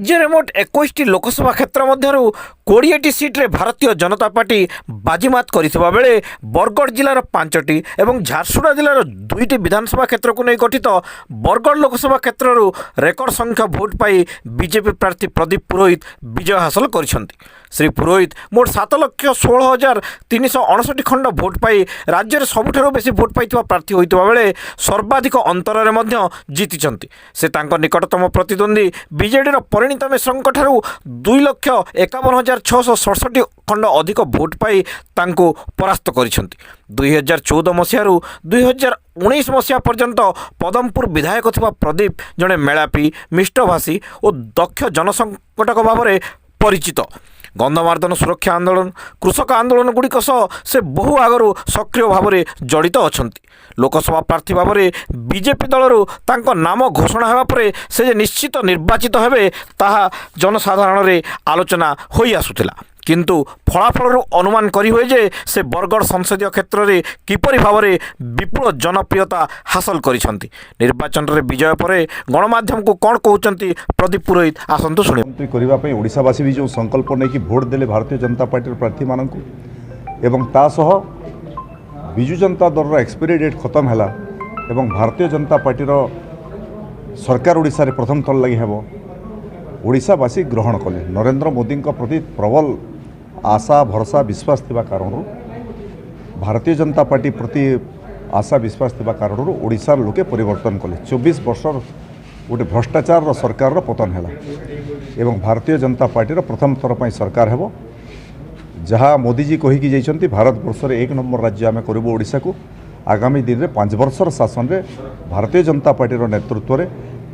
राज्य में मोट 21 लोकसभा क्षेत्र मध्यरु 20 सीट्रे भारतीय जनता पार्टी बाजीमात करिथिबा बेले बरगढ़ जिलार 5टी एवं झारसुगुड़ा जिलार 2टी विधानसभा क्षेत्र को नहीं गठित बरगढ़ लोकसभा क्षेत्रु रेकर्ड संख्या भोट पाई बीजेपी प्रार्थी प्रदीप पुरोहित विजय हासिल करिसेंति। श्री पुरोहित मोट 7,16,359 खंड भोट पाई राज्य में सबुठारु बेसी भोट पाइथिबा प्रार्थी होइतिबा बेले सर्वाधिक अंतरारे मध्य जीतिचंती। से तांको निकटतम प्रतिद्वंदी बीजेडी परिणीता मिश्र ठारू 2,51,667 खंड अधिक भोट पाई तांको परास्त करिसेंति। 2014 मसीहारू 2019 मसीहा पर्यंत पदमपुर विधायक थिबा प्रदीप जड़े मेलापी मिष्टभाषी और दक्ष जनसंकटक भाव में परिचित। गंधमार्दन सुरक्षा आंदोलन कृषक आंदोलन गुड़िक से बहु आगु सक्रिय भाव में जड़ित अच्छा। लोकसभा प्रार्थी भाव में बीजेपी दलरू तांको नाम घोषणा होगा पर से निश्चित निर्वाचित हेबे ताहा जनसाधारण रे आलोचना होई आसुथिला, किंतु फलाफल अनुमान करी हुए जे से बरगढ़ संसदीय क्षेत्र में किपरि भाव में विपुल जनप्रियता हासिल करिसेंति। निर्वाचन रे विजय पर गणमाध्यम को कौन कहते प्रदीप पुरोहित आसतु शुणी। करने ओडिशावासी भी जो संकल्प नहीं कि भोट देले भारतीय जनता पार्टी प्रार्थी मानक एवं तासह विजु जनता दल एक्सपायरी डेट खत्म है एवं भारतीय जनता पार्टी सरकार ओडिशा रे प्रथम थर लगी हेबो ओडिशावासी ग्रहण कले। नरेंद्र मोदी प्रति प्रबल आशा भरोसा विश्वास थिबा कारण भारतीय जनता पार्टी प्रति आशा विश्वास थिबा कारण ओडिशार लोके परिवर्तन कले। 24 वर्ष गोटे भ्रष्टाचार सरकार पतन है एवं भारतीय जनता पार्टी प्रथम थर पर सरकार हेबो जहाँ मोदीजी कहीकि जाइछन्ति भारत वर्ष रे 1 नंबर राज्य आम करूँ ओडिशा को। आगामी दिन में 5 वर्षर शासन में भारतीय जनता पार्टी नेतृत्व में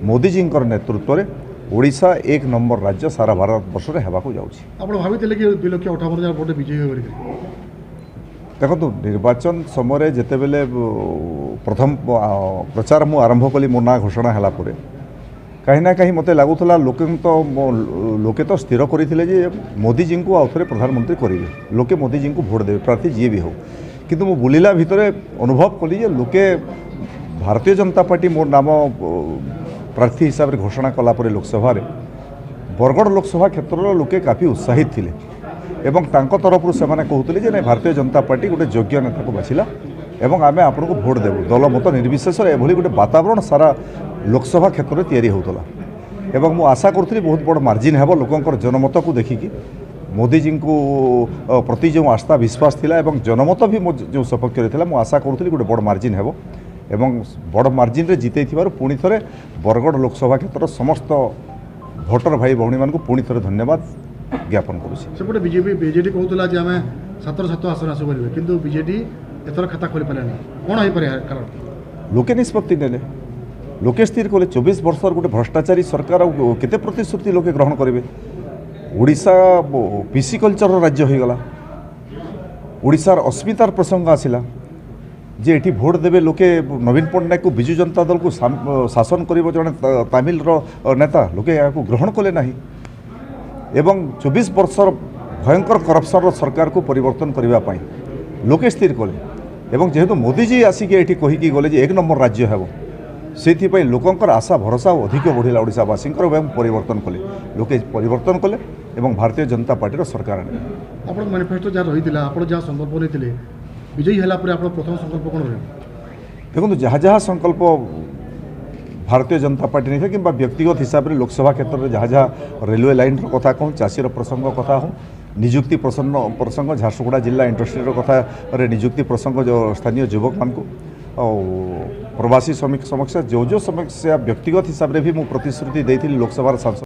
मोदीजी नेतृत्व में ओडिशा 1 नंबर राज्य सारा भारत वर्ष में होगा जाऊँगी। देखो निर्वाचन समय जितेबले प्रथम प्रचार मु आरंभ कली मो ना घोषणा है कहीं ना कहीं मत लगुला लोके तो स्थिर करते मोदीजी को आउ थे प्रधानमंत्री करेंगे, लोके मोदीजी को भोट देवे प्रार्थी जी भी हो। किंतु मु बुलिला भितर अनुभव कली लोके भारतीय जनता पार्टी मोर नाम प्रार्थी हिसाब से घोषणा कलापर लोकसभा बरगढ़ लोकसभा क्षेत्र लोके काफी उत्साहित थिले एवं तांको तरफ से कहते जे भारतीय जनता पार्टी गोटे योग्य नेता को बाछिला एवं आमे आपन को भोट देबु दल मत निर्विशेष एभली गोटे वातावरण सारा लोकसभा क्षेत्र में तैयारी होतला एवं मु आशा करथि बहुत बड़ मार्जिन हेबो लोकंकर जनमत को देखिकी मोदीजी को प्रति जो आस्था विश्वास थिला एवं जनमत भी जो सपक्ष रे थिला मु आशा करथि गोटे बड़ मार्जिन हेबो एवं बड़ मार्जिन रे जिते थिबार पुणी थरे बरगढ़ लोकसभा क्षेत्र समस्त भोटर भाई भौणी मान को पुणी थरे धन्यवाद ज्ञापन करुछि। सेपटे बीजेडी कहतला जे आमे 7 आसन आसु करिवे किंतु बीजेडी एतर खाता खोली पाले कोन होई पारे कारण लोके निष्पत्ति नेले लोके स्थिर कले 24 वर्ष गोटे भ्रष्टाचारी सरकार केते प्रतिश्रुति लोके ग्रहण करेंगे। ओडिशा पीसी कल्चर राज्य हो गला ओडिशार अस्मितार प्रसंग आसिला जे एठी भोट देवे लोके नवीन पट्टनायक को विजु जनता दल को शासन करिबो जने तमिल नेता लोके या ग्रहण कले नहीं एवं 24 वर्ष भयंकर करप्शन सरकार को परिवर्तन करने पाई लोके स्थिर कले एवं जेहेतु मोदीजी आसिक एठी कहीकि गले जे 1 नंबर राज्य हेबो से लोकंकर आशा भरोसा अधिक बढ़िला ओडिशावासी परिवर्तन कले लोके परिवर्तन कले एवं भारतीय जनता पार्टी सरकार आप मैनिफेस्टो जहाँ रही आप जहाँ संकल्प नहीं विजयी है प्रथम संकल्प कौन रहे देखो जहाँ जहाँ संकल्प भारतीय जनता पार्टी नहीं कि व्यक्तिगत हिसाब से लोकसभा क्षेत्र में जहाँ जहाँ रेलवे लाइन कथा कहूँ चाषीर प्रसंग कथा हूँ निजुक्ति प्रसंग झारसुगुड़ा जिला इंडस्ट्री कथा निजुक्ति प्रसंग जो स्थानीय युवक मान को प्रवासी श्रमिक समस्या जो समस्या व्यक्तिगत हिसाब से भी मु प्रतिश्रुति देती लोकसभा सांसद